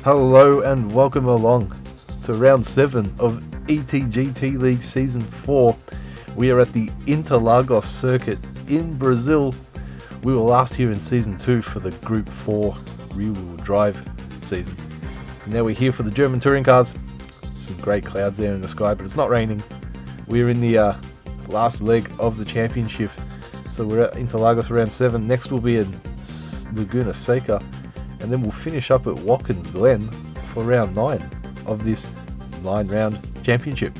Hello and welcome along to round 7 of ETGT League Season 4. We are at the Interlagos circuit in Brazil. We were last here in Season 2 for the Group 4 rear-wheel drive season. Now we're here for the German touring cars. Some great clouds there in the sky, but it's not raining. We're in the last leg of the championship. So we're at Interlagos round 7. Next will be in Laguna Seca. And then we'll finish up at Watkins Glen for round 9 of this 9-round championship.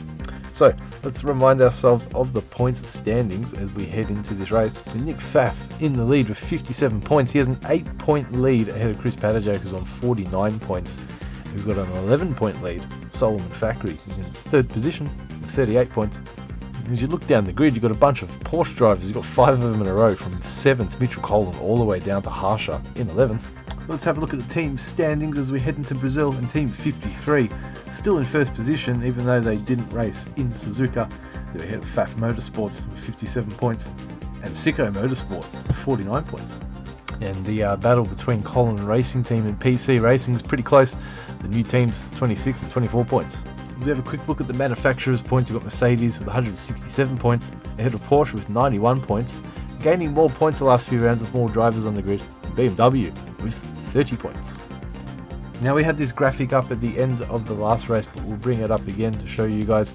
So let's remind ourselves of the points standings as we head into this race. Nick Pfaff in the lead with 57 points. He has an 8-point lead ahead of Chris Padajak, who's on 49 points. Who's got an 11-point lead. Solomon Factory, who's in 3rd position with 38 points. As you look down the grid, you've got a bunch of Porsche drivers. You've got 5 of them in a row, from 7th, Mitchell Colin, all the way down to Harsha in 11th. Let's have a look at the team standings as we head into Brazil. And Team 53 still in 1st position, even though they didn't race in Suzuka. They're ahead of Pfaff Motorsports with 57 points and Sicko Motorsport with 49 points. And the battle between Colin Racing Team and PC Racing is pretty close. The new teams 26 and 24 points. If we have a quick look at the manufacturers' points, you've got Mercedes with 167 points, ahead of Porsche with 91 points, gaining more points the last few rounds with more drivers on the grid. BMW with 30 points. Now we had this graphic up at the end of the last race, but we'll bring it up again to show you guys,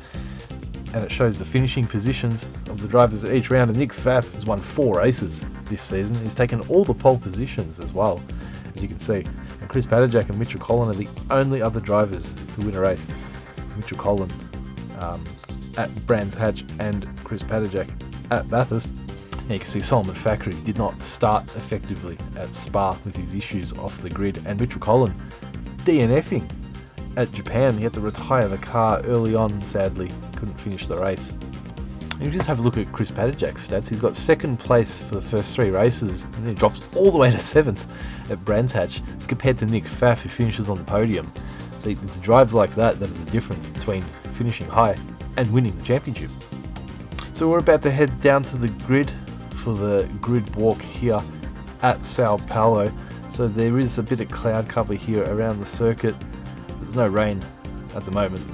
and it shows the finishing positions of the drivers at each round. And Nick Pfaff has won 4 races this season. He's taken all the pole positions as well, as you can see. And Chris Padajak and Mitchell Colin are the only other drivers to win a race. Mitchell Colin at Brands Hatch and Chris Padajak at Bathurst. Now you can see Solomon Factory did not start effectively at Spa with his issues off the grid, and Mitchell Colin DNFing at Japan. He had to retire the car early on, sadly, couldn't finish the race. And you just have a look at Chris Padajak's stats. He's got 2nd place for the first 3 races, and then he drops all the way to 7th at Brands Hatch. It's compared to Nick Pfaff, who finishes on the podium. So it's drives like that that are the difference between finishing high and winning the championship. So we're about to head down to the grid for the grid walk here at Sao Paulo. So there is a bit of cloud cover here around the circuit. There's no rain at the moment.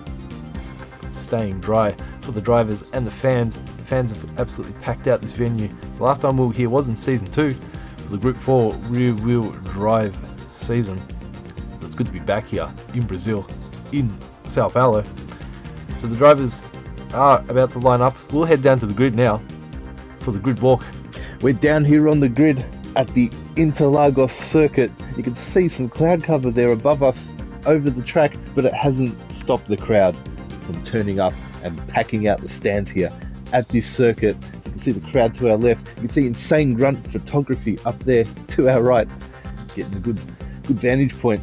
It's staying dry for the drivers and the fans. The fans have absolutely packed out this venue. The last time we were here was in Season 2 for the Group 4 rear-wheel drive season. So it's good to be back here in Brazil, in Sao Paulo. So the drivers are about to line up. We'll head down to the grid now for the grid walk. We're down here on the grid at the Interlagos circuit. You can see some cloud cover there above us over the track, but it hasn't stopped the crowd from turning up and packing out the stands here at this circuit. You can see the crowd to our left. You can see Insane Grunt Photography up there to our right, getting a good vantage point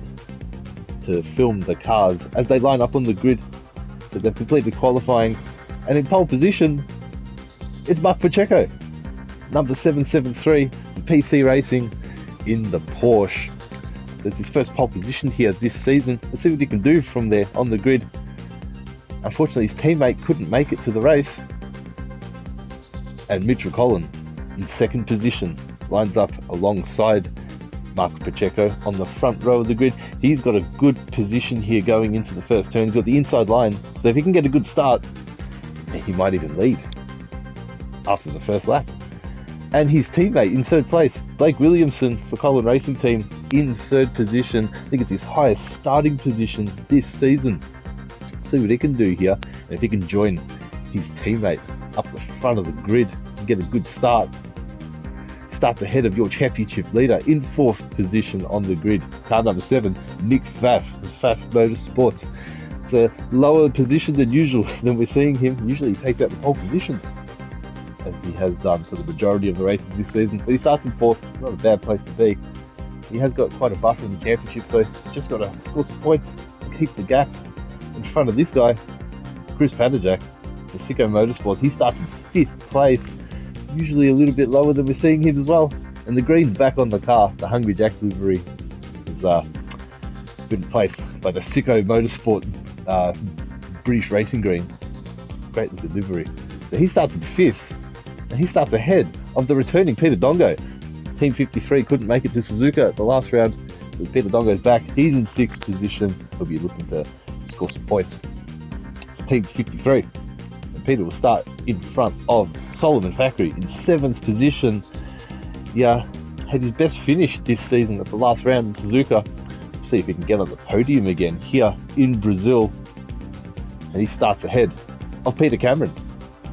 to film the cars as they line up on the grid. So they've completed qualifying, and in pole position it's Mark Pacheco, number 773, PC Racing in the Porsche. There's his first pole position here this season. Let's see what he can do from there on the grid. Unfortunately, his teammate couldn't make it to the race, and Mitchell Colin in 2nd position lines up alongside Mark Pacheco on the front row of the grid. He's got a good position here going into the first turn. He's got the inside line, so if he can get a good start, he might even lead after the first lap. And his teammate in 3rd place, Blake Williamson for Colin Racing Team, in 3rd position. I think it's his highest starting position this season. See what he can do here, and if he can join his teammate up the front of the grid and get a good start. starts ahead of your championship leader in 4th position on the grid. Car number 7, Nick Pfaff, Pfaff Motorsports. It's a lower position than usual than we're seeing him. Usually he takes out the pole positions, as he has done for the majority of the races this season. But he starts in 4th. It's not a bad place to be. He has got quite a buffer in the championship, so he's just got to score some points and keep the gap in front of this guy, Chris Padajak, the Sicko Motorsports. He starts in 5th place. Usually a little bit lower than we're seeing him as well. And the green's back on the car. The Hungry Jack's livery is been replaced by the Sicko Motorsport British Racing Green. Great looking livery. So he starts in 5th, and he starts ahead of the returning Peter Dongo. Team 53 couldn't make it to Suzuka at the last round, but Peter Dongo's back. He's in 6th position. He'll be looking to score some points for Team 53. Peter will start in front of Solomon Factory in 7th position. Yeah, had his best finish this season at the last round in Suzuka. See if he can get on the podium again here in Brazil. And he starts ahead of Peter Cameron.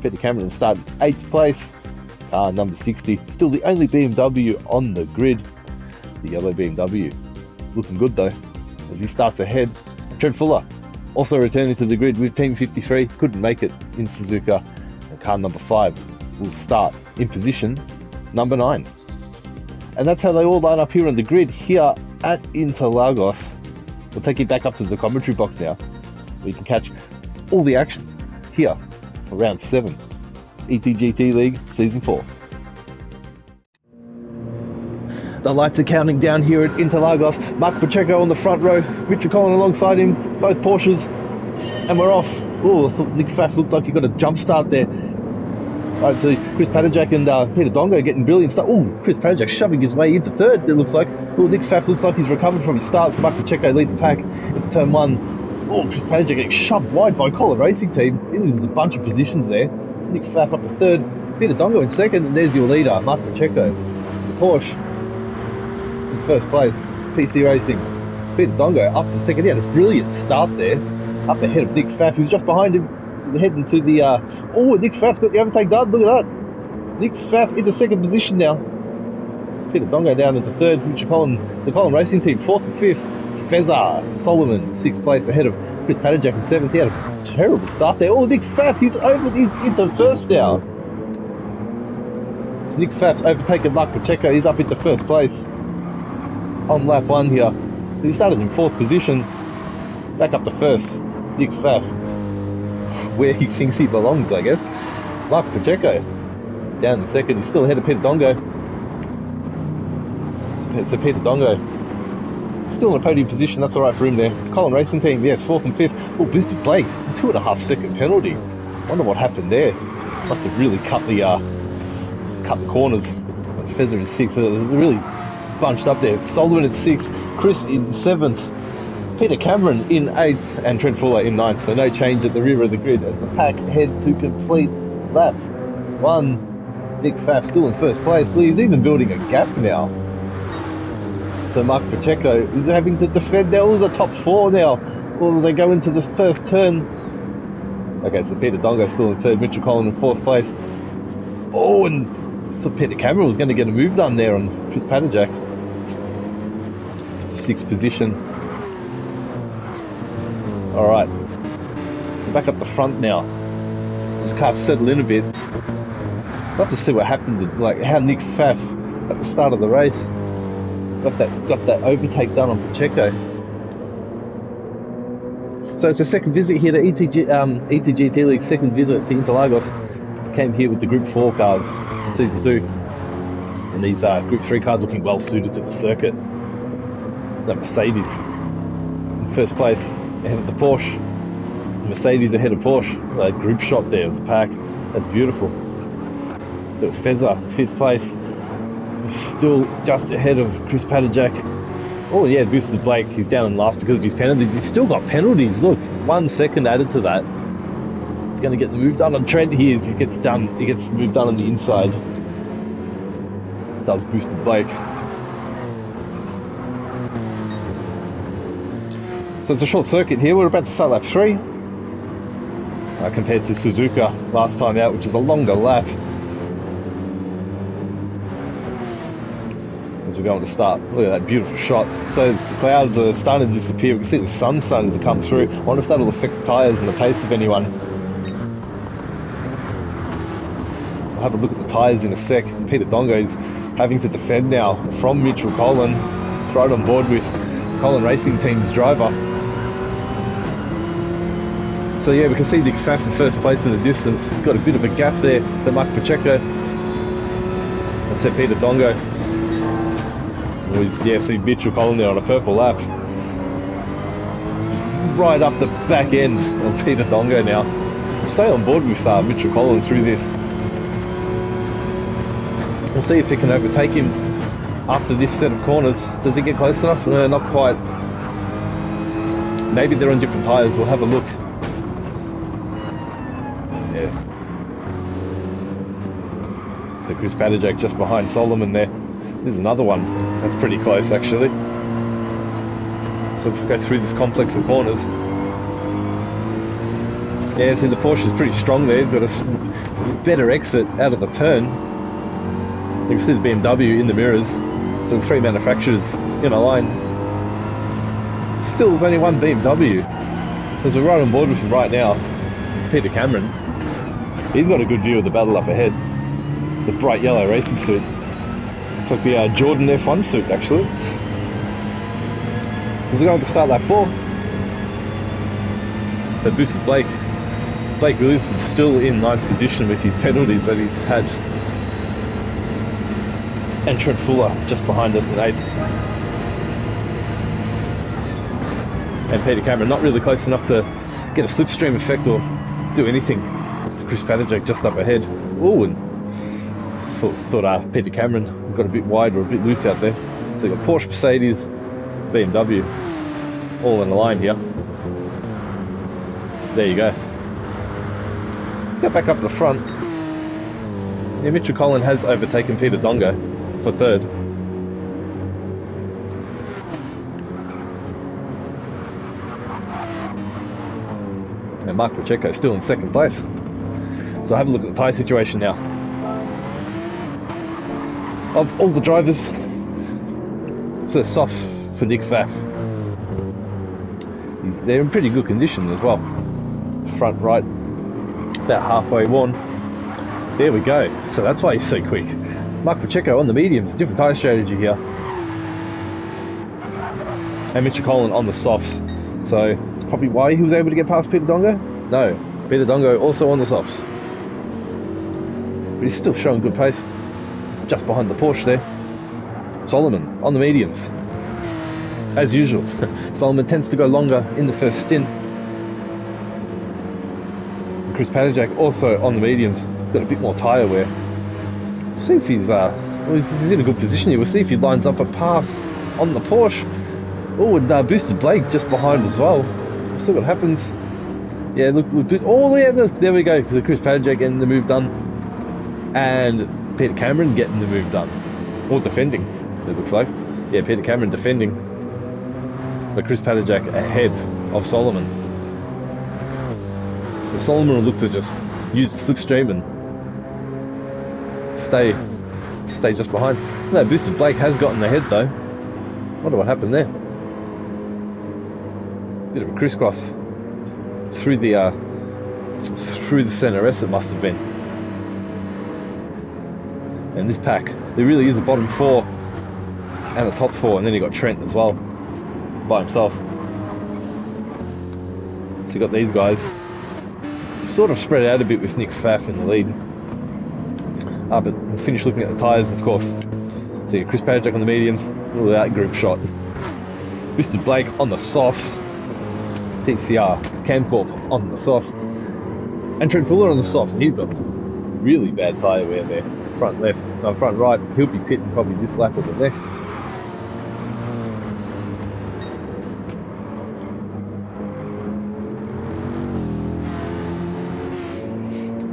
Peter Cameron will start in 8th place. Car number 60, still the only BMW on the grid. The yellow BMW. Looking good though, as he starts ahead. Trent Fuller also returning to the grid with Team 53, couldn't make it in Suzuka. And car number 5 will start in position number 9. And that's how they all line up here on the grid here at Interlagos. We'll take you back up to the commentary box now, where you can catch all the action here for round 7, ETGT League Season 4. The lights are counting down here at Interlagos. Mark Pacheco on the front row, Richard Collin alongside him, both Porsches, and we're off. Oh, I thought Nick Pfaff looked like he got a jump start there. Right, so Chris Padajak and Peter Dongo getting brilliant stuff. Oh, Chris Padajak shoving his way into 3rd, it looks like. Oh, Nick Pfaff looks like he's recovered from his start, so Mark Pacheco leads the pack into turn 1. Oh, Chris Padajak getting shoved wide by Colin Racing Team. He loses a bunch of positions there. Nick Pfaff up to 3rd, Peter Dongo in 2nd, and there's your leader, Mark Pacheco. The Porsche in 1st place, PC Racing. Peter Dongo up to 2nd. He had a brilliant start there, up ahead of Nick Pfaff, who's just behind him. So they're heading to the oh, Nick Pfaff's got the overtake done. Look at that. Nick Pfaff into 2nd position now. Peter Dongo down into 3rd. Richard Collin, the Collin Racing Team 4th and 5th. Fezza Solomon 6th place ahead of Chris Padajak in 7th. He had a terrible start there. Oh, Nick Pfaff, he's into 1st now. So Nick Pfaff's overtaken Mark Pacheco. He's up into 1st place on lap 1 here. He started in 4th position, back up to 1st. Nick Pfaff, where he thinks he belongs, I guess. Mark Pacheco down in 2nd. He's still ahead of Peter Dongo. So Peter Dongo still in a podium position. That's all right for him there. It's Collin Racing Team, yes, 4th and 5th. Oh, boosted Blake, 2.5 second penalty. Wonder what happened there. Must have really cut the corners. Fezza in 6th. So it was really bunched up there. Solomon at 6th, Chris in 7th, Peter Cameron in 8th, and Trent Fuller in 9th. So no change at the rear of the grid as the pack head to complete lap 1. Nick Pfaff still in 1st place. He's even building a gap now. So Mark Pacheco is having to defend now. All the top 4 now. Well, they go into the 1st turn. Okay, so Peter Dongo still in 3rd, Mitchell Collin in 4th place. Oh, and I thought Peter Cameron was going to get a move done there on Chris Padajak. 6th position. Alright, so back up the front now. This car's settled in a bit. I'll have to see what happened, like how Nick Pfaff at the start of the race got that overtake done on Pacheco. So it's a second visit here to ETGT League's second visit to Interlagos. Came here with the Group 4 cars in Season 2. And these Group 3 cars looking well suited to the circuit. That Mercedes in 1st place ahead of the Porsche. Mercedes ahead of Porsche. A group shot there of the pack. That's beautiful. So it's Fezza, 5th place. Still just ahead of Chris Padajak. Oh yeah, boosted Blake. He's down in last because of his penalties. He's still got penalties. Look, 1 second added to that. He's going to get the move done on Trent here. He gets moved done on the inside. Does boosted Blake. So it's a short circuit here. We're about to start lap 3. Compared to Suzuka last time out, which is a longer lap. as we're going to start. Look at that beautiful shot. So the clouds are starting to disappear. We can see the sun starting to come through. I wonder if that'll affect the tyres and the pace of anyone. I'll have a look at the tyres in a sec. Peter Dongo's having to defend now from Mitchell Colin, right on board with Colin Racing Team's driver. So yeah, we can see Nick Pfaff in first place in the distance. He's got a bit of a gap there to Mark Pacheco. That's it, Peter Dongo. See Mitchell Colin there on a purple lap. Right up the back end of Peter Dongo now. Stay on board with Mitchell Colin through this. We'll see if he can overtake him after this set of corners. Does he get close enough? No, not quite. Maybe they're on different tyres. We'll have a look. Yeah. So Chris Padajak just behind Solomon there. There's another one. That's pretty close actually. So if we go through this complex of corners. Yeah, see the Porsche is pretty strong there. He's got a better exit out of the turn. You can see the BMW in the mirrors. So the three manufacturers in a line. Still, there's only one BMW. As we're right on board with him right now, Peter Cameron. He's got a good view of the battle up ahead. The bright yellow racing suit. It's like the Jordan F1 suit, actually. As we're going to start lap 4. They boosted Blake. Blake Lewis is still in 9th position with his penalties that he's had. And Trent Fuller just behind us in 8th. And Peter Cameron not really close enough to get a slipstream effect or do anything. Chris Padajak just up ahead. Oh, and thought Peter Cameron got a bit wide or a bit loose out there. So you've got Porsche, Mercedes, BMW, all in the line here. There you go. Let's go back up the front. Yeah, Mitchell Colin has overtaken Peter Dongo for 3rd. And Mark Pacheco still in 2nd place. So have a look at the tyre situation now. Of all the drivers, so the softs for Nick Pfaff. They're in pretty good condition as well. Front right, about halfway worn. There we go. So that's why he's so quick. Mark Pacheco on the mediums, different tyre strategy here. And Mitchell Colin on the softs. So it's probably why he was able to get past Peter Dongo? No, Peter Dongo also on the softs. But he's still showing good pace. Just behind the Porsche there. Solomon on the mediums. As usual, Solomon tends to go longer in the first stint. And Chris Padajak also on the mediums. He's got a bit more tyre wear. See if he's in a good position here. We'll see if he lines up a pass on the Porsche. Oh, and boosted Blake just behind as well. We'll see what happens. Yeah, look. Oh, yeah, there we go. Because Chris Padajak getting the move done. And Peter Cameron getting the move done. Or defending, it looks like. Yeah, Peter Cameron defending. But Chris Padajak ahead of Solomon. So Solomon will look to just use the slipstream and stay just behind. No, boosted Blake has gotten ahead though. Wonder what happened there. Bit of a crisscross through the centre S it must have been. And this pack, there really is a bottom 4 and a top 4, and then you got Trent as well by himself. So you got these guys sort of spread out a bit with Nick Pfaff in the lead. But we'll finish looking at the tyres, of course. So you got Chris Padajak on the mediums, look at that group shot. Boosted Blake on the softs. TCR Camcorp on the softs. And Trent Fuller on the softs, and he's got some really bad tyre wear there. Front left, no, front right. He'll be pitting probably this lap or the next.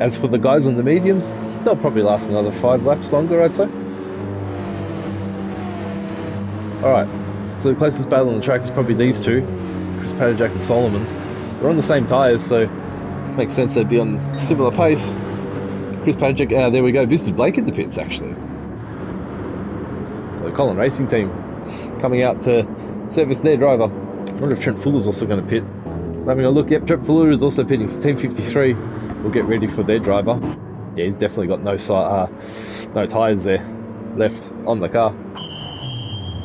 As for the guys on the mediums, they'll probably last another 5 laps longer, I'd say. Alright, so the closest battle on the track is probably these two, Chris Padajak and Solomon. They're on the same tyres, so it makes sense they'd be on similar pace. Chris Padajak, there we go, boosted Blake in the pits actually. So So Colin Racing Team coming out to service their driver. I wonder if Trent Fuller's also going to pit. Having a look, yep, Trent Fuller is also pitting. So Team 53 will get ready for their driver. Yeah, he's definitely got no tyres there left on the car.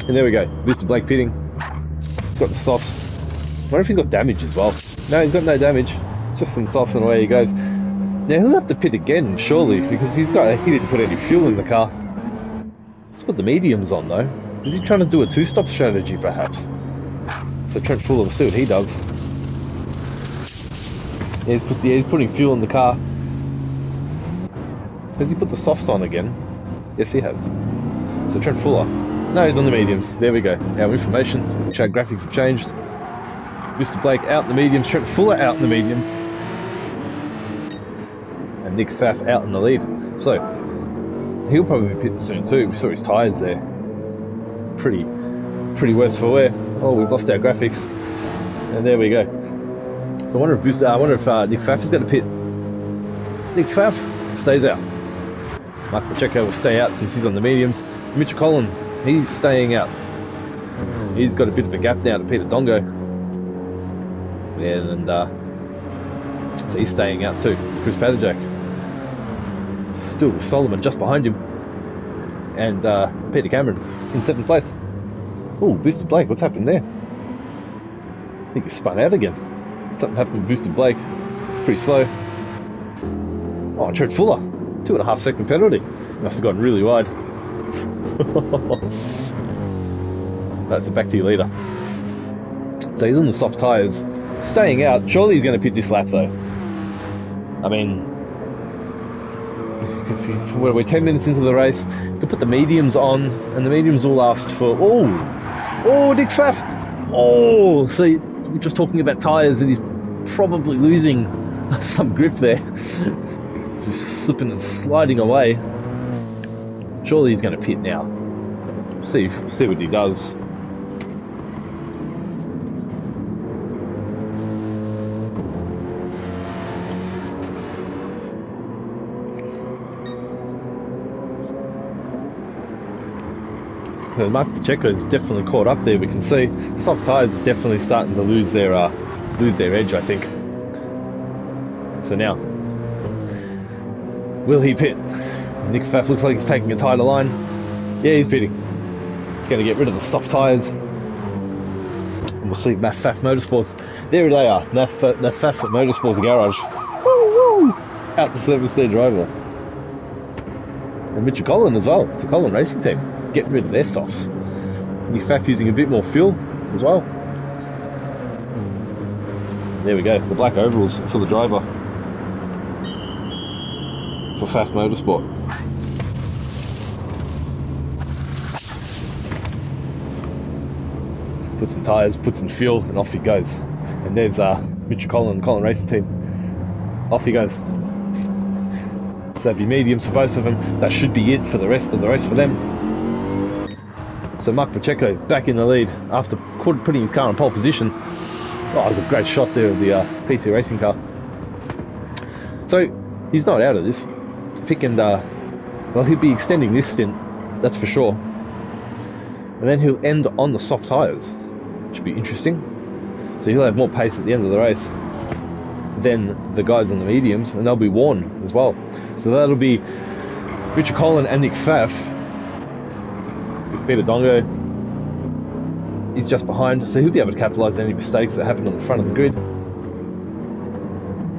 And there we go, Mr. Blake pitting. He's got the softs. I wonder if he's got damage as well. No, he's got no damage. It's just some softs and away he goes. Now he'll have to pit again, surely, because he didn't put any fuel in the car. Let's put the mediums on though. Is he trying to do a two-stop strategy perhaps? So Trent Fuller, will see what he does. Yeah, he's putting fuel in the car. Has he put the softs on again? Yes, he has. So Trent Fuller. No, he's on the mediums. There we go. Our information, which our graphics have changed. Mr. Blake out in the mediums. Trent Fuller out in the mediums. And Nick Pfaff out in the lead. So, he'll probably be pitting soon too. We saw his tyres there. Pretty worse for wear. Oh, we've lost our graphics. And there we go. So I wonder if Nick Pfaff is going to pit. Nick Pfaff stays out. Mark Pacheco will stay out since he's on the mediums. Mitchell Collin, he's staying out. He's got a bit of a gap now to Peter Dongo. And so he's staying out too. Chris Paterjack. Still with Solomon just behind him. And Peter Cameron in 7th place. Oh, Boosted Blake, what's happened there? I think he spun out again. Something happened with Boosted Blake. Pretty slow. Oh, Trent Fuller. 2.5 second penalty. Must have gone really wide. That's a back to your leader. So he's on the soft tyres. Staying out. Surely he's going to pit this lap though. I mean, we're 10 minutes into the race. You can put the mediums on, and the mediums will last for... Oh, Nick Pfaff. Oh, so we're just talking about tyres, and he's probably losing some grip there. Just slipping and sliding away. Surely he's going to pit now. See what he does. So Mark Pacheco is definitely caught up there. We can see soft tyres are definitely starting to lose their edge, I think. So now, will he pit? Nick Pfaff looks like he's taking a tighter line. Yeah, he's pitting. He's going to get rid of the soft tyres. And we'll see Matt Pfaff Motorsports. There they are. Matt Pfaff Motorsports Garage. Woo! Out to service their driver. And Mitchell Collin as well. It's a Colin Racing Team. Getting rid of their softs. Nick Pfaff using a bit more fuel as well. There we go. The black overalls for the driver. For Pfaff Motorsport. Puts in tyres, puts in fuel, and off he goes. And there's Mitchell Collin Racing Team. Off he goes. So that'd be mediums for both of them. That should be it for the rest of the race for them. So Mark Pacheco back in the lead after putting his car in pole position. Oh, it was a great shot there of the PC racing car. So he's not out of this. Well, he'll be extending this stint, that's for sure. And then he'll end on the soft tyres, which will be interesting. So he'll have more pace at the end of the race than the guys on the mediums, and they'll be worn as well. So that'll be Richard Collin and Nick Pfaff. With Peter Dongo, he's just behind, so he'll be able to capitalise on any mistakes that happen on the front of the grid.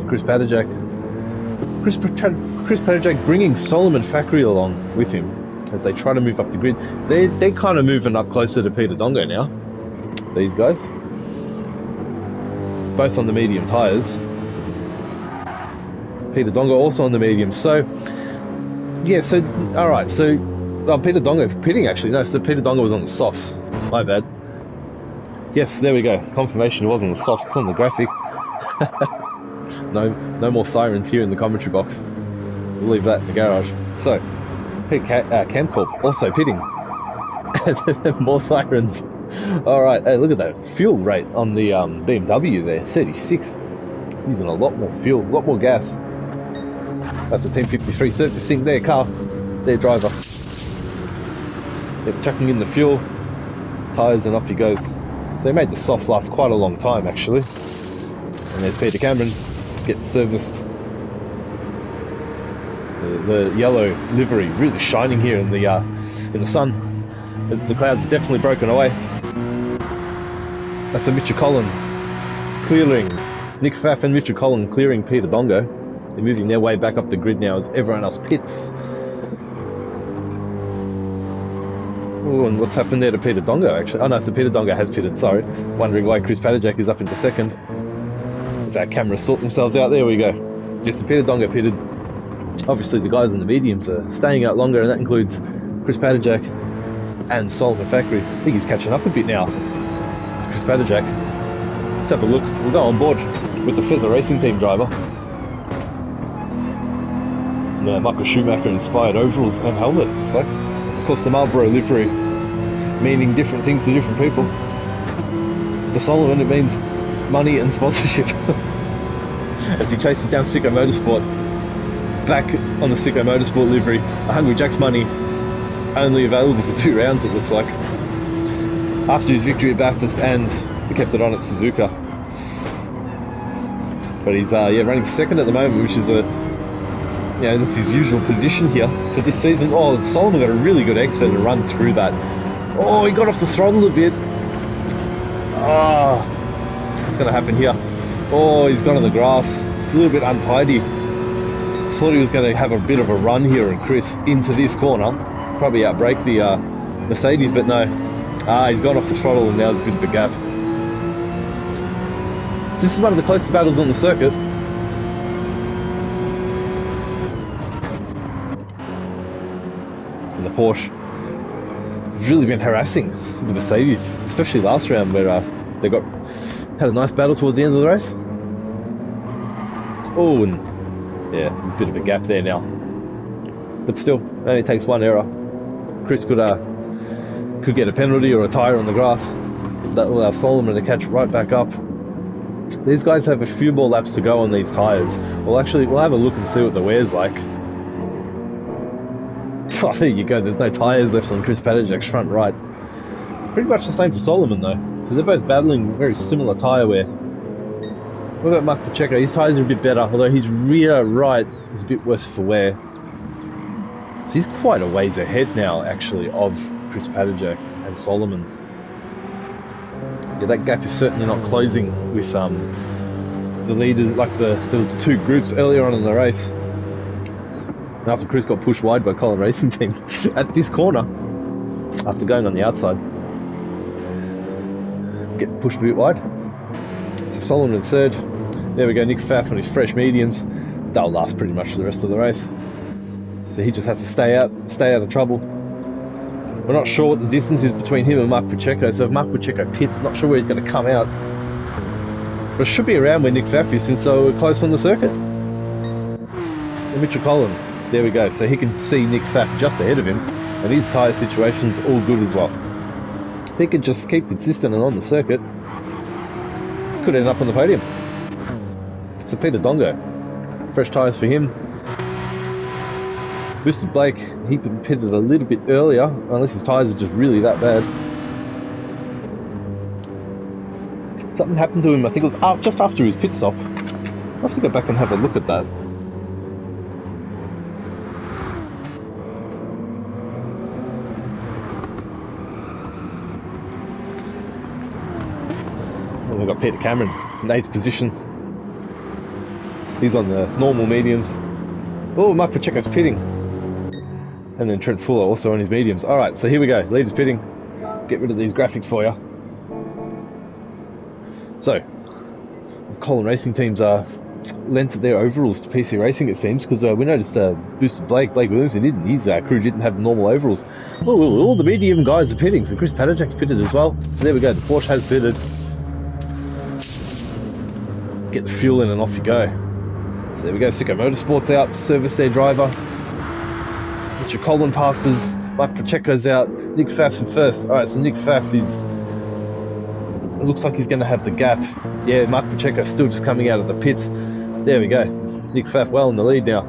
Chris Paterjack. Chris Paterjack bringing Solomon Fackery along with him as they try to move up the grid. They're kind of moving up closer to Peter Dongo now, these guys. Both on the medium tyres. Peter Dongo also on the medium. So, yeah, so, alright, so, Peter Dongo pitting actually. No, so Peter Dongo was on the softs. My bad. Yes, there we go. Confirmation it was on the softs. It's on the graphic. No more sirens here in the commentary box. We'll leave that in the garage. So, Camcorp also pitting. More sirens. Alright, hey, look at that fuel rate on the BMW there. 36. Using a lot more fuel, a lot more gas. That's the Team 53 servicing their car, their driver. Yep, chucking in the fuel, tyres, and off he goes. So he made the softs last quite a long time actually. And there's Peter Cameron getting serviced. The yellow livery really shining here in the sun. The clouds are definitely broken away. That's a Mitchell Collin clearing, Nick Pfaff and Mitchell Collin clearing Peter Dongo. They're moving their way back up the grid now as everyone else pits. Oh, and what's happened there to Peter Dongo actually? Oh no, so Peter Dongo has pitted, sorry. Wondering why Chris Padajak is up into second. As our cameras sort themselves out, there we go. Yes, so Peter Dongo pitted. Obviously the guys in the mediums are staying out longer, and that includes Chris Padajak and Solomon Factory. I think he's catching up a bit now. Chris Padajak. Let's have a look. We'll go on board with the Fezzer Racing Team driver. And, Michael Schumacher inspired overalls and helmet, looks like. Of course the Marlboro livery meaning different things to different people. For Solomon it means money and sponsorship. As he chases down Sicko Motorsport, back on the Sicko Motorsport livery, a Hungry Jack's money only available for 2 rounds it looks like. After his victory at Bathurst, and he kept it on at Suzuka. But he's running second at the moment, which is that's his usual position here for this season. Oh, Solomon got a really good exit and run through that. Oh, he got off the throttle a bit. Ah, what's going to happen here? Oh, he's gone on the grass. It's a little bit untidy. Thought he was going to have a bit of a run here and Chris into this corner. Probably outbrake the Mercedes, but no. He's gone off the throttle and now there's a bit of a gap. So this is one of the closest battles on the circuit. And the Porsche has really been harassing the Mercedes, especially last round where they had a nice battle towards the end of the race. Oh, and yeah, there's a bit of a gap there now. But still, it only takes one error. Chris could get a penalty or a tyre on the grass. That will allow Solomon to catch right back up. These guys have a few more laps to go on these tyres. We'll have a look and see what the wear's like. Oh, there you go, there's no tyres left on Chris Padajak's front right. Pretty much the same for Solomon though. So they're both battling very similar tyre wear. What about Mark Pacheco? His tyres are a bit better, although his rear right is a bit worse for wear. So he's quite a ways ahead now, actually, of Chris Padajak and Solomon. Yeah, that gap is certainly not closing with the leaders. There was the 2 groups earlier on in the race. And after Chris got pushed wide by Collin Racing Team at this corner, after going on the outside, getting pushed a bit wide. So Solomon in third. There we go, Nick Pfaff on his fresh mediums. They'll last pretty much for the rest of the race. So he just has to stay out of trouble. We're not sure what the distance is between him and Mark Pacheco, so if Mark Pacheco pits, not sure where he's going to come out. But it should be around where Nick Pfaff is, since we're close on the circuit. And Mitchell Collin, there we go. So he can see Nick Pfaff just ahead of him, and his tyre situation's all good as well. If he can just keep consistent and on the circuit, could end up on the podium. So Peter Dongo, fresh tyres for him. Boosted Blake, he pitted a little bit earlier, unless his tyres are just really that bad. Something happened to him, I think it was just after his pit stop. I'll have to go back and have a look at that. And we've got Peter Cameron in 8th position. He's on the normal mediums. Oh, Mark Pacheco's pitting. And then Trent Fuller also on his mediums. Alright, so here we go. Leaders pitting. Get rid of these graphics for you. So, Collin Racing Teams lent their overalls to PC Racing, it seems, because we noticed Boosted Blake Williamson didn't. His crew didn't have normal overalls. Oh, all the medium guys are pitting, so Chris Padajak's pitted as well. So there we go, the Porsche has pitted. Get the fuel in and off you go. So there we go, Sicko Motorsport's out to service their driver. Mitchell Collin passes, Mike Pacheco's out, Nick Pfaff's in first. Alright, so Nick Pfaff it looks like he's going to have the gap. Yeah, Mark Pacheco's still just coming out of the pits. There we go. Nick Pfaff well in the lead now.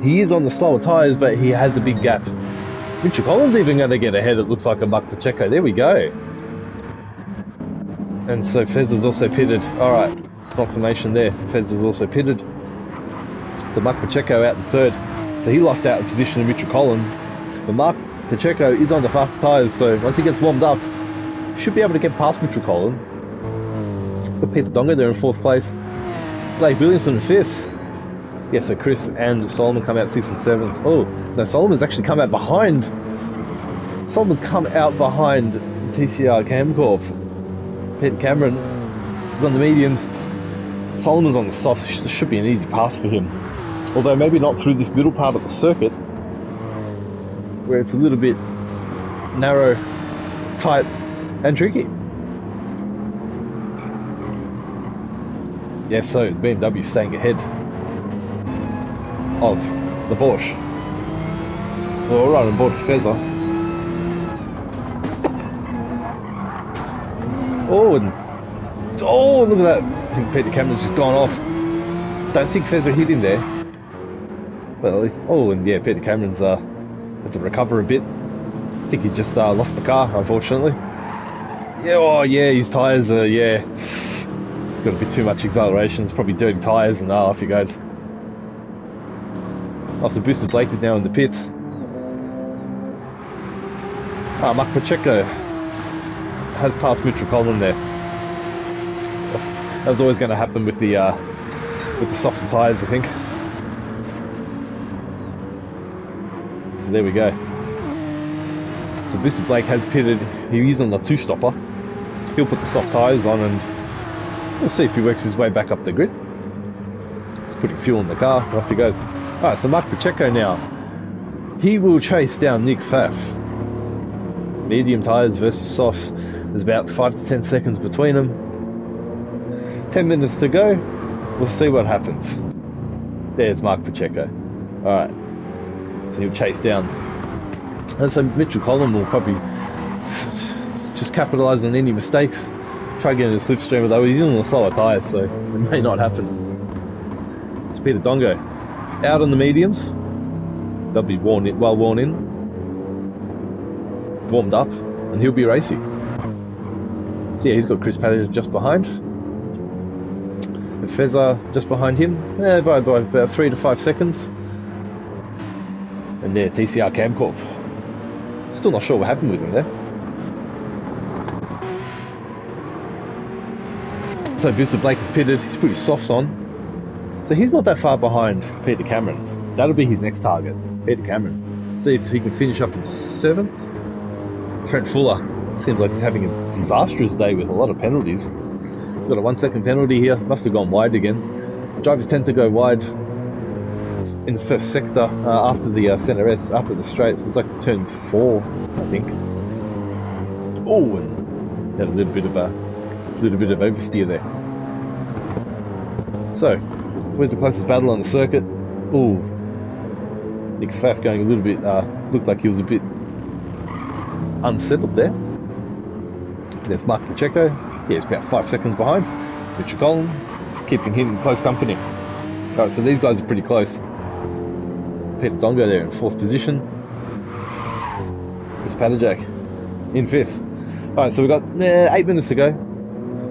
He is on the slower tyres, but he has a big gap. Mitchell Collins even going to get ahead, it looks like, of Mark Pacheco. There we go. And so Fez is also pitted. Alright, confirmation there. Fez is also pitted. So Mark Pacheco out in third. So he lost out in position to Mitchell Collins. But Mark Pacheco is on the faster tyres, so once he gets warmed up, he should be able to get past Mitchell Collins. Got Peter Dongo there in fourth place. Blake Williamson in fifth. Yeah, so Chris and Solomon come out sixth and seventh. Oh, no, Solomon's actually come out behind. Solomon's come out behind TCR Camcorp. Peter Cameron is on the mediums. Solomon's on the softs. This should be an easy pass for him. Although maybe not through this middle part of the circuit, where it's a little bit narrow, tight, and tricky. Yeah, so BMW staying ahead of the Porsche. Well, right on board with Fezzer. Oh, look at that. I think Peter Cameron's just gone off. Don't think Fezzer hit him there. But at least, and yeah, Peter Cameron's had to recover a bit. I think he just lost the car, unfortunately. Yeah, his tyres are, he's got a bit too much acceleration. It's probably dirty tyres, and off he goes. Also, Boosted Blake is now in the pits. Mark Pacheco has passed Mitchell Collins there. That was always going to happen with the softer tyres, I think. So there we go. So Boosted Blake has pitted. He's on the two-stopper. He'll put the soft tyres on, and we'll see if he works his way back up the grid. He's putting fuel in the car. Off he goes. Alright, so Mark Pacheco now. He will chase down Nick Pfaff. Medium tyres versus softs. There's about 5 to 10 seconds between them. 10 minutes to go. We'll see what happens. There's Mark Pacheco. Alright. So he'll chase down. And so Mitchell Collins will probably just capitalise on any mistakes. Try getting a slipstream, although he's on the slower tyres, so it may not happen. It's Peter Dongo out on the mediums. They'll be warmed in, warmed up, and he'll be racing. So yeah, he's got Chris Padders just behind. And Fezzer just behind him, by about 3 to 5 seconds. And there, TCR Camcorp. Still not sure what happened with him there. So Boosted Blake is pitted, he's pretty softs on. So he's not that far behind Peter Cameron. That'll be his next target, Peter Cameron. See if he can finish up in 7th. Trent Fuller seems like he's having a disastrous day with a lot of penalties. He's got a 1 second penalty here, must have gone wide again. Drivers tend to go wide in the first sector after the centre S, after the straights. It's like turn 4, I think. Oh, and had a little bit of oversteer there. So, where's the closest battle on the circuit? Oh, Nick Pfaff going a little bit, looked like he was a bit unsettled there. There's Mark Pacheco. Yeah, he's about 5 seconds behind. Mitchell Collins, keeping him in close company. Alright, so these guys are pretty close. Peter Dongo there in 4th position. Chris Padajak in 5th. Alright, so we've got 8 minutes to go.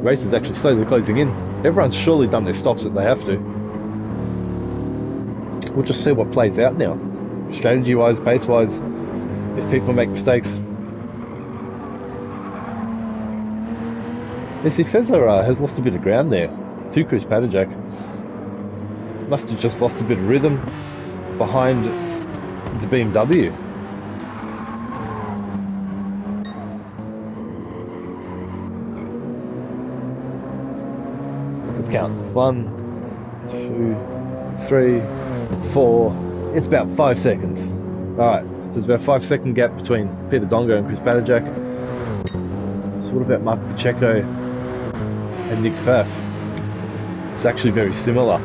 Race is actually slowly closing in. Everyone's surely done their stops that they have to. We'll just see what plays out now. Strategy-wise, pace-wise, if people make mistakes. You see, Fezzer has lost a bit of ground there to Chris Padajak. Must have just lost a bit of rhythm behind the BMW. Let's count. 1, 2, 3, 4. It's about 5 seconds. Alright, there's about a 5 second gap between Peter Dongo and Chris Padajak. So what about Mark Pacheco and Nick Pfaff? It's actually very similar.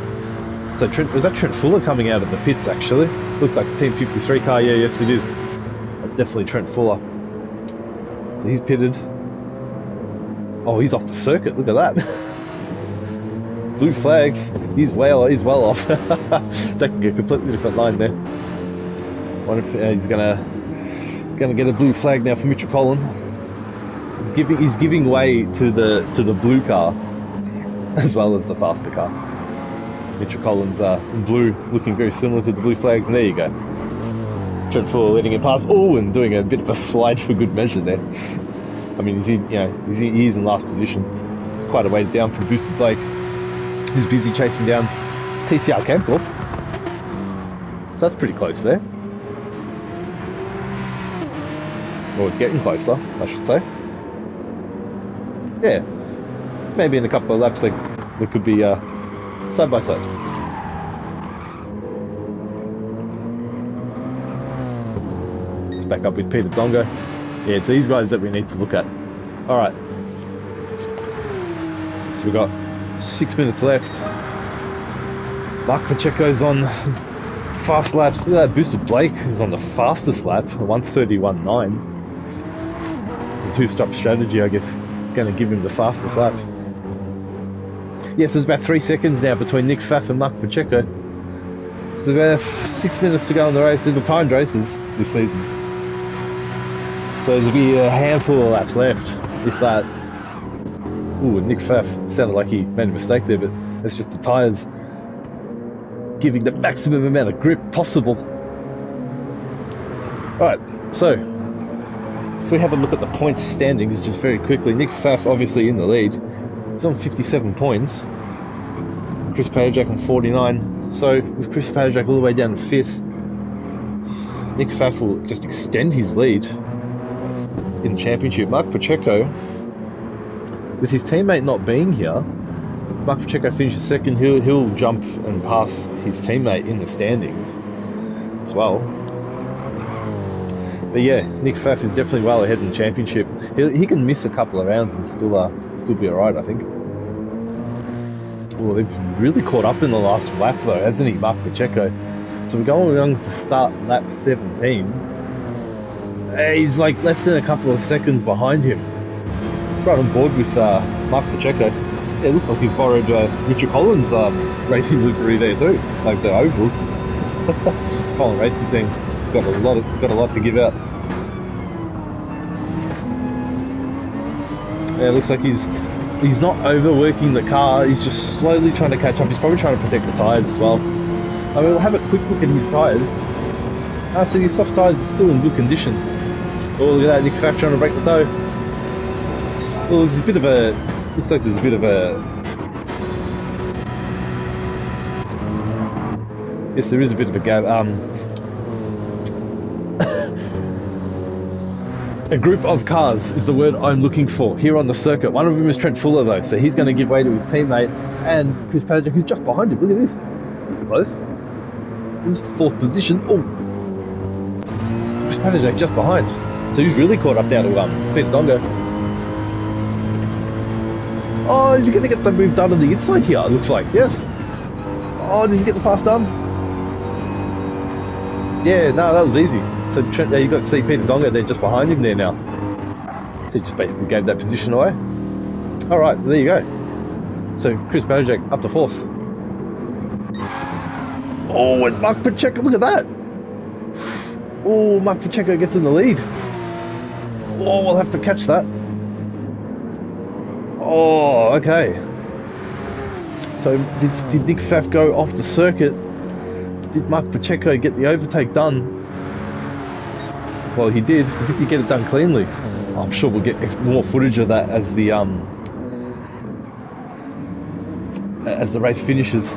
So was that Trent Fuller coming out of the pits actually? Looked like a Team 53 car, yeah, yes it is. That's definitely Trent Fuller. So he's pitted. Oh, he's off the circuit, look at that. Blue flags, he's well off. That could get a completely different line there. Wonder if he's gonna Going to get a blue flag now for Mitchell Collin. He's giving way to the blue car as well as the faster car. Mitchell Collins in blue, looking very similar to the blue flags, and there you go. Trent Fuller letting it pass. Oh, and doing a bit of a slide for good measure there. I mean, he's in last position. It's quite a ways down from Boosted Blake, who's busy chasing down TCR Campcorp. So that's pretty close there. Or it's getting closer, I should say. Yeah, maybe in a couple of laps they could be side by side. Let's back up with Peter Dongo. Yeah, it's these guys that we need to look at. Alright. So we've got 6 minutes left. Mark Pacheco's on fast laps. Look at that, Boosted Blake is on the fastest lap, 1:31.9. The two-stop strategy, I guess, going to give him the fastest lap. Yes, there's about 3 seconds now between Nick Pfaff and Mark Pacheco. So about 6 minutes to go in the race. There's a timed races this season. So there'll be a handful of laps left, if that. Ooh, Nick Pfaff sounded like he made a mistake there, but it's just the tyres giving the maximum amount of grip possible. Alright, so if we have a look at the points standings just very quickly, Nick Pfaff obviously in the lead. He's on 57 points. Chris Padajak on 49. So with Chris Padajak all the way down to 5th, Nick Pfaff will just extend his lead in the championship. Mark Pacheco, with his teammate not being here, Mark Pacheco finishes second. He'll jump and pass his teammate in the standings as well. But yeah, Nick Pfaff is definitely well ahead in the championship. He can miss a couple of rounds and still be alright, I think. Well, they've really caught up in the last lap though, hasn't he, Mark Pacheco? So we're going along to start lap 17. He's like less than a couple of seconds behind him. Right on board with Mark Pacheco. Yeah, it looks like he's borrowed Richard Collins' racing livery there too, like the ovals. Collin Racing Team got a lot to give out. Yeah, it looks like he's not overworking the car. He's just slowly trying to catch up. He's probably trying to protect the tyres as well. I mean, we'll have a quick look at his tyres. So his soft tyres are still in good condition. Oh, look at that, Nick Pfaff trying to break the toe. Well, there's a bit of a... looks like there's a bit of a... yes, there is a bit of a gap. A group of cars is the word I'm looking for here on the circuit. One of them is Trent Fuller though, so he's going to give way to his teammate and Chris Padajak, who's just behind him. Look at this. This is close. This is 4th position. Oh, Chris Padajak just behind. So he's really caught up now to Peter Dongo. Oh, is he going to get the move done on the inside here? It looks like, yes. Oh, does he get the pass done? Yeah, no, that was easy. So Trent, you got to see Peter Dongo there just behind him there now. So he just basically gave that position away. Alright, there you go. So Chris Padajak up to 4th. Oh, and Mark Pacheco, look at that. Oh, Mark Pacheco gets in the lead. Oh, we'll have to catch that. Oh, okay. So did Nick Pfaff go off the circuit? Did Mark Pacheco get the overtake done? Well, he did. Did he get it done cleanly? I'm sure we'll get more footage of that as the race finishes.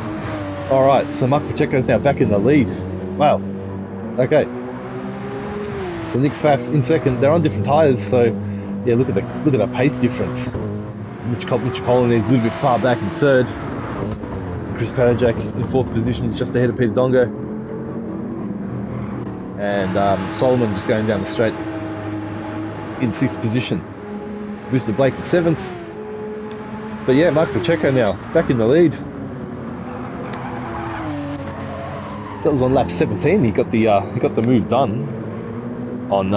All right, so Mark Pacheco's now back in the lead. Wow. Okay. So Nick Pfaff in second. They're on different tyres, so yeah. Look at the pace difference. Mitch Collin is a little bit far back in 3rd. Chris Padajak in 4th position is just ahead of Peter Dongo. And Solomon just going down the straight in 6th position. Boosted Blake in 7th. But yeah, Mark Pacheco now back in the lead. So that was on lap 17. He got the move done on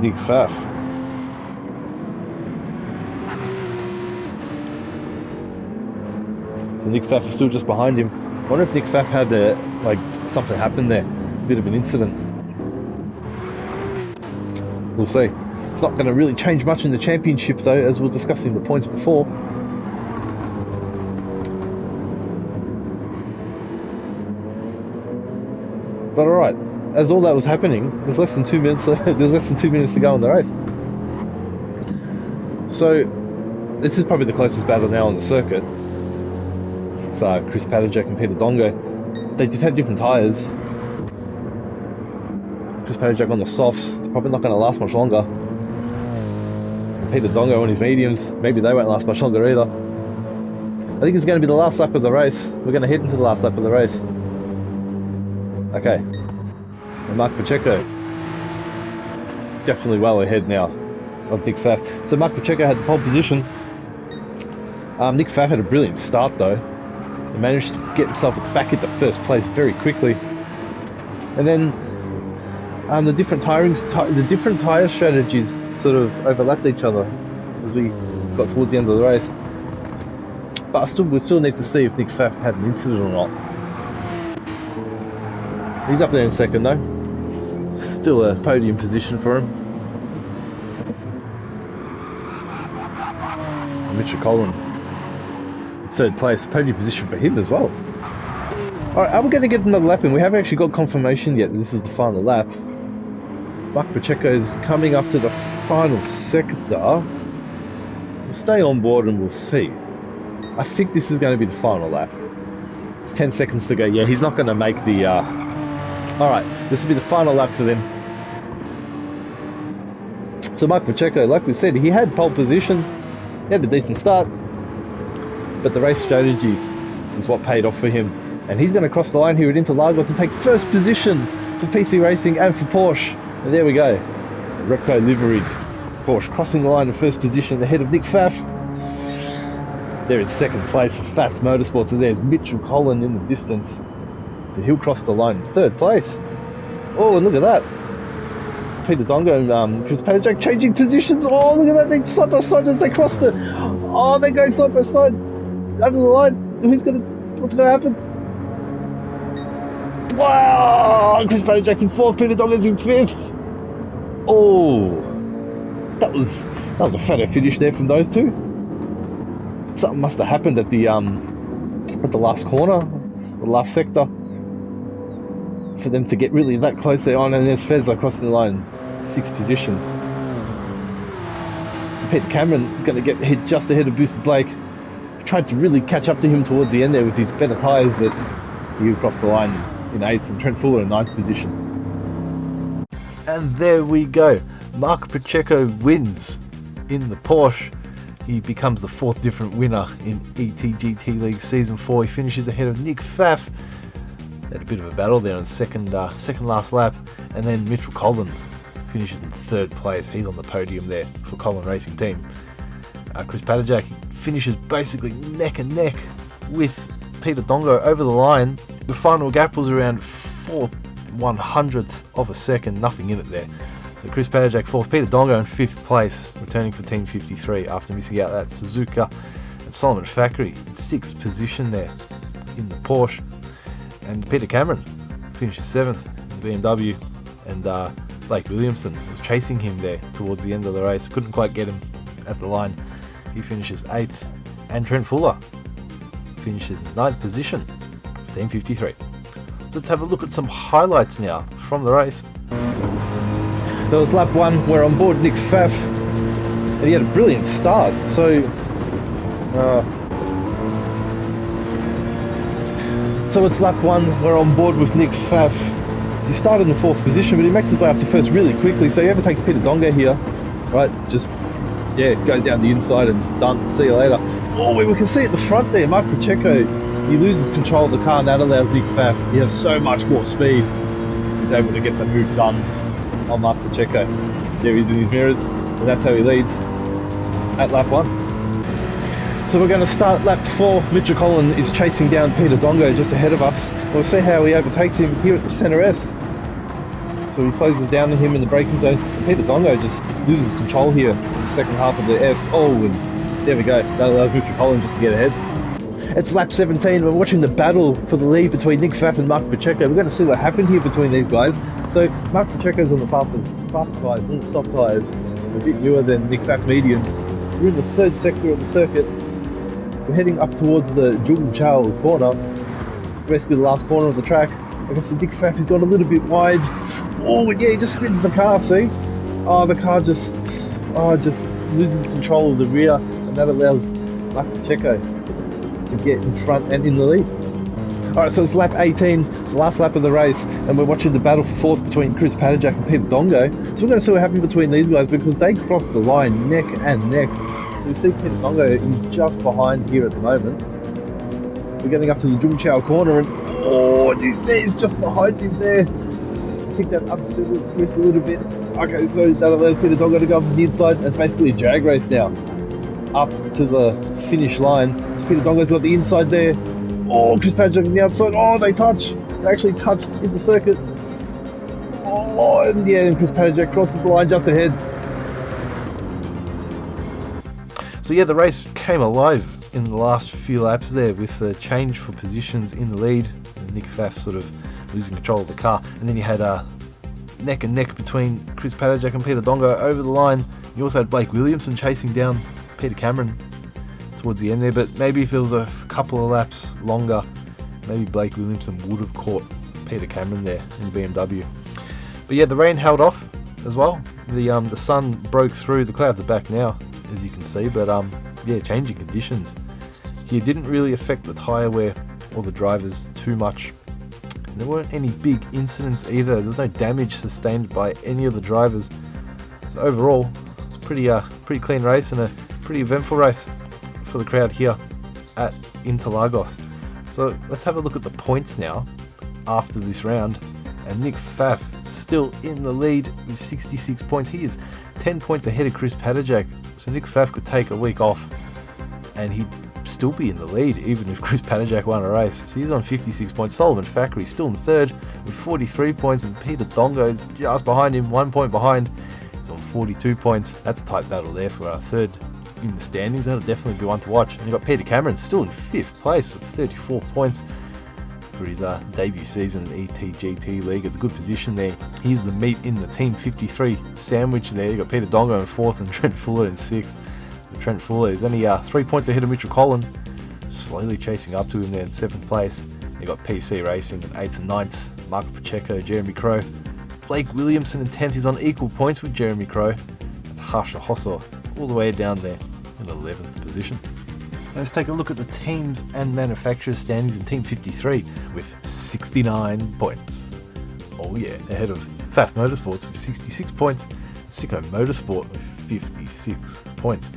Nick Pfaff. So So Nick Pfaff is still just behind him. I wonder if Nick Pfaff had something happened there, a bit of an incident. We'll see. It's not going to really change much in the championship though, as we were discussing the points before. But alright, as all that was happening, there's less than 2 minutes. There's less than 2 minutes to go in the race. So this is probably the closest battle now on the circuit. With Chris Padajek and Peter Dongo. They did have different tyres. Chris Padajek on the softs. They're probably not going to last much longer. And Peter Dongo on his mediums. Maybe they won't last much longer either. I think it's going to be the last lap of the race. We're going to head into the last lap of the race. Okay. And Mark Pacheco. Definitely well ahead now of Nick Pfaff. So Mark Pacheco had the pole position. Nick Pfaff had a brilliant start though. He managed to get himself back into first place very quickly. And then the different tyre strategies sort of overlapped each other as we got towards the end of the race. But we still need to see if Nick Pfaff had an incident or not. He's up there in second though. Still a podium position for him. Mitchell Collin, third place, podium position for him as well. Alright, are we going to get another lap in? We haven't actually got confirmation yet. This is the final lap. Mark Pacheco is coming up to the final sector. We'll stay on board and we'll see. I think this is going to be the final lap. It's 10 seconds to go. Yeah, he's not going to make the... Alright, this will be the final lap for them. So Mark Pacheco, like we said, he had pole position. He had a decent start. But the race strategy is what paid off for him. And he's going to cross the line here at Interlagos and take first position for PC Racing and for Porsche. And there we go. Repco liveried Porsche crossing the line in first position ahead of Nick Pfaff. They're in second place for Pfaff Motorsports, and there's Mitchell Collin in the distance. So he'll cross the line in third place. Oh, and look at that. Peter Dongo and Chris Padajek changing positions. Oh, look at that. They're side by side as they cross it. Oh, they're going side by side over the line. What's going to happen? Wow! Chris Padajek's in fourth, Peter Dongo's in fifth. Oh, that was a photo finish there from those two. Something must have happened at the last corner, the last sector, for them to get really that close there on. And there's Fezler crossing the line, sixth position. Pete Cameron is going to get hit just ahead of Booster Blake. Tried to really catch up to him towards the end there with his better tyres, but he crossed the line in eighth, and Trent Fuller in ninth position. And there we go. Mark Pacheco wins in the Porsche. He becomes the fourth different winner in ETGT League Season 4. He finishes ahead of Nick Pfaff. They had a bit of a battle there on second last lap. And then Mitchell Collin finishes in third place. He's on the podium there for Collin Racing Team. Chris Padajek finishes basically neck and neck with Peter Dongo over the line. The final gap was around 4/100ths of a second, nothing in it there. So Chris Padajek fourth, Peter Dongo in fifth place, returning for Team 53 after missing out that Suzuka, and Solomon Thackeray in sixth position there in the Porsche. And Peter Cameron finishes seventh in the BMW, and Blake Williamson was chasing him there towards the end of the race, couldn't quite get him at the line. He finishes eighth, and Trent Fuller finishes in ninth position for Team 53. So let's have a look at some highlights now from the race. There was lap one, we're on board Nick Pfaff, and he had a brilliant start. So it's lap one, we're on board with Nick Pfaff. He started in the fourth position, but he makes his way up to first really quickly. So he overtakes Peter Dongo here, right? Just goes down the inside and done. See you later. Oh, we can see at the front there, Mark Pacheco, he loses control of the car, and that allows Nick Pfaff. He has so much more speed. He's able to get the move done on Mark Pacheco. There he is in his mirrors, and that's how he leads at lap one. So we're going to start lap 4. Mitchell Collin is chasing down Peter Dongo just ahead of us. We'll see how he overtakes him here at the centre S. So he closes down to him in the braking zone. And Peter Dongo just loses control here in the second half of the S. Oh, and there we go. That allows Mitchell Collin just to get ahead. It's lap 17. We're watching the battle for the lead between Nick Pfaff and Mark Pacheco. We're going to see what happened here between these guys. So Mark Pacheco's on the fast tyres, and the soft tyres, a bit newer than Nick Pfaff's mediums. So we're in the third sector of the circuit. We're heading up towards the Jung Chao corner, basically the last corner of the track. I guess Nick Pfaff has gone a little bit wide. Oh yeah, he just spins the car, see? Oh, the car just loses control of the rear, and that allows Mark Pacheco to get in front and in the lead. Alright, so it's lap 18, it's the last lap of the race, and we're watching the battle for fourth between Chris Padajak and Peter Dongo. So we're going to see what happened between these guys, because they crossed the line neck and neck. So we see Peter Dongo, he's just behind here at the moment. We're getting up to the Jung Chao corner, and oh, he's just behind him there. I think that upset Chris a little bit. Okay, so that allows Peter Dongo to go up the inside. It's basically a drag race now, up to the finish line. So Peter Dongo's got the inside there. Oh, Chris Padajak on the outside. Oh, they touch. They actually touched in the circuit. Oh, and yeah, and Chris Padajak crosses the line just ahead. So yeah, the race came alive in the last few laps there with the change for positions in the lead, and Nick Pfaff sort of losing control of the car, and then you had neck and neck between Chris Padajak and Peter Dongo over the line. You also had Blake Williamson chasing down Peter Cameron towards the end there, but maybe if it was a couple of laps longer, maybe Blake Williamson would have caught Peter Cameron there in the BMW. But yeah, the rain held off as well. The sun broke through. The clouds are back now, as you can see, but yeah, changing conditions here didn't really affect the tyre wear or the drivers too much. And there weren't any big incidents either. There's no damage sustained by any of the drivers. So overall, it's a pretty clean race and a pretty eventful race for the crowd here at Interlagos. So let's have a look at the points now after this round. And Nick Pfaff still in the lead with 66 points. He is 10 points ahead of Chris Padajak. So Nick Pfaff could take a week off and he'd still be in the lead even if Chris Padajak won a race. So he's on 56 points. Sullivan Fackery still in third with 43 points, and Peter Dongo is just behind him, 1 point behind. He's on 42 points. That's a tight battle there for our third in the standings. That'll definitely be one to watch. And you've got Peter Cameron still in 5th place with 34 points for his debut season in the ETGT League. It's a good position there. He's the meat in the Team 53 sandwich there. You've got Peter Dongo in 4th and Trent Fuller in 6th. Trent Fuller is only 3 points ahead of Mitchell Collin, slowly chasing up to him there in 7th place. You've got PC Racing in 8th and 9th, Mark Pacheco, Jeremy Crow. Blake Williamson in 10th is on equal points with Jeremy Crow. And Harsha Hossor all the way down there in 11th position. Let's take a look at the teams and manufacturers standings in Team 53 with 69 points. Oh yeah, ahead of Pfaff Motorsports with 66 points, Sicko Motorsport with 56 points.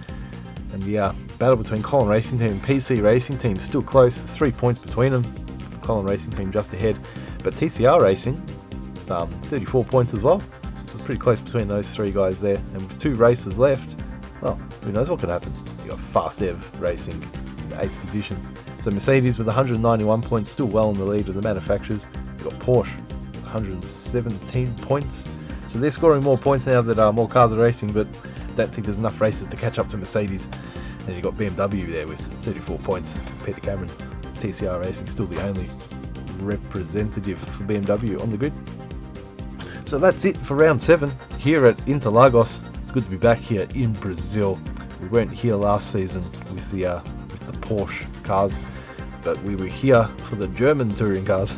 And the battle between Colin Racing Team and PC Racing Team is still close. There's 3 points between them. Colin Racing Team just ahead, but TCR Racing with 34 points as well. So it's pretty close between those three guys there. And with 2 races left, well, who knows what could happen. You got Fast Ev Racing in the 8th position. So Mercedes with 191 points, still well in the lead of the manufacturers. You got Porsche with 117 points. So they're scoring more points now that more cars are racing, but I don't think there's enough races to catch up to Mercedes. And you've got BMW there with 34 points. Peter Cameron, TCR Racing, still the only representative for BMW on the grid. So that's it for round 7 here at Interlagos. It's good to be back here in Brazil. We weren't here last season with the Porsche cars, but we were here for the German touring cars.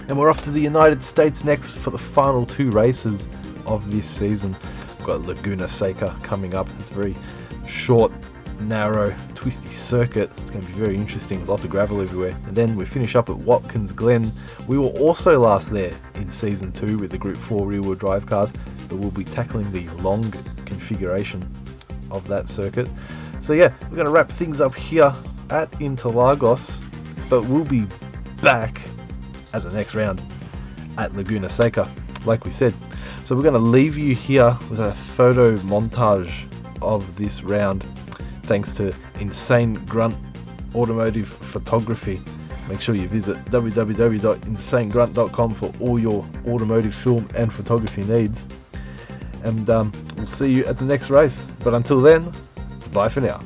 And we're off to the United States next for the final 2 races of this season. We've got Laguna Seca coming up. It's a very short, narrow, twisty circuit. It's going to be very interesting with lots of gravel everywhere. And then we finish up at Watkins Glen. We were also last there in season 2 with the Group 4 rear-wheel drive cars, but we'll be tackling the long configuration of that circuit. So yeah, we're going to wrap things up here at Interlagos, but we'll be back at the next round at Laguna Seca, like we said. So we're going to leave you here with a photo montage of this round, thanks to Insane Grunt Automotive Photography. Make sure you visit www.insanegrunt.com for all your automotive film and photography needs. And we'll see you at the next race. But until then, it's bye for now.